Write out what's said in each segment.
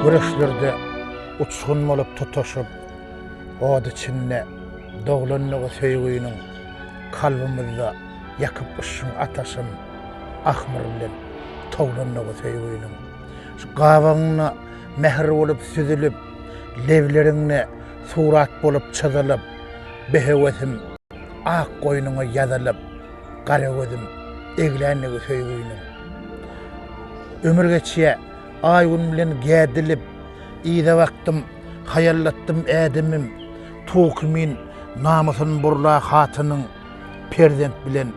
Güreşlerde uçsun bolup tutaşıp, od içinde doglanlygy söýgüýüniň kalbymyzda ýakyp ışyň ataşyn ahmyr bilen toglanlygy söýgüýüniň şu gawaňyna mehr bolup süzülüp, lewleriňne surat bolup çyzylyp, behewetim ak goýnuňa ýazylyp, gara gözüm eglänligi söýgüýüniň ömür geçýe ay gün bilen gädilip, ýyda wagtym hayallatdym ädimim, tuğkimin namusyn burla hatynyň perzent bilen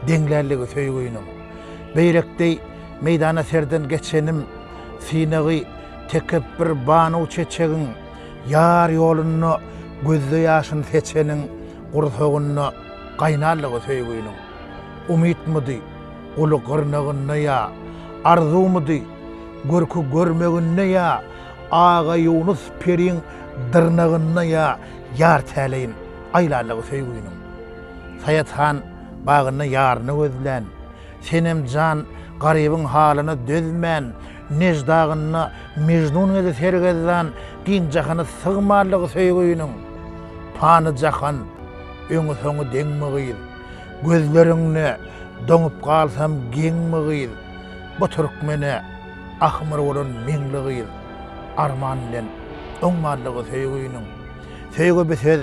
deňlärligi söýgüýüniň beýrekdeý meýdana serden geçenim, sinagy tekep bir banyw çeçegiň ýar ýoluny gözde ýaşyn seçeniň gursogyny gaýnarlygy söýgüýüniň umytmydy uly gyrnagyny ýa arzumydy görkü görmeginne ýa aga Yunus periň dyrnagyny ýa ýar täleýin aýlarlygy söýgüýüniň Saýathan bagyny ýaryny gözlän senem jan garybyň halyna dözmän nejdagyny Mejnun ede sergezden ginjahany sygmarlygy söýgüýüniň pany jahan öňü soňy deňmegiýil gözleriňni doňup galsam geňmegiýil bu türkmene ahmyr bolan meňligiýil arman bilen oňmarlygy söýgüýüniň söýgü biser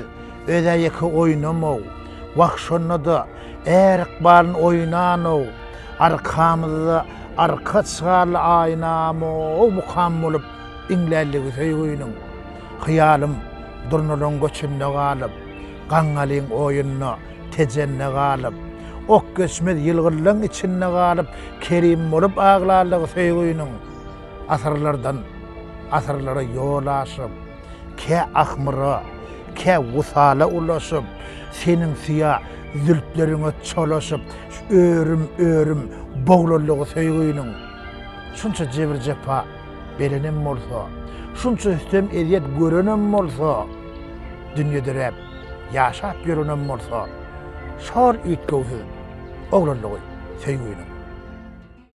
öýdäki oýnamaw wagşonda erik baryn oýnanaw arkamyzda arka çygarly aýnamy o mukam bolup iňlärligi söýgüýüniň hyýalym durnalan göçünde galyp gaňalyň oýunyna tejenne galyp ok geçmez ýylgyllaň içinde galyp kerim bolup aglarlygy söýgüýüniň asarlardan asarlara ýol aşyp ke ahmyra ke wusala ulaşyp seniň siýa zülplerine çolaşyp örüm boglanlygy söýgüýüniň şunça jebir jepa berenem bolsa şunça üstem ediyet görenem bolsa dünýede rep ýaşap ýörenem bolsa şol üýtgewsiz oglanlygy söýgüýüniň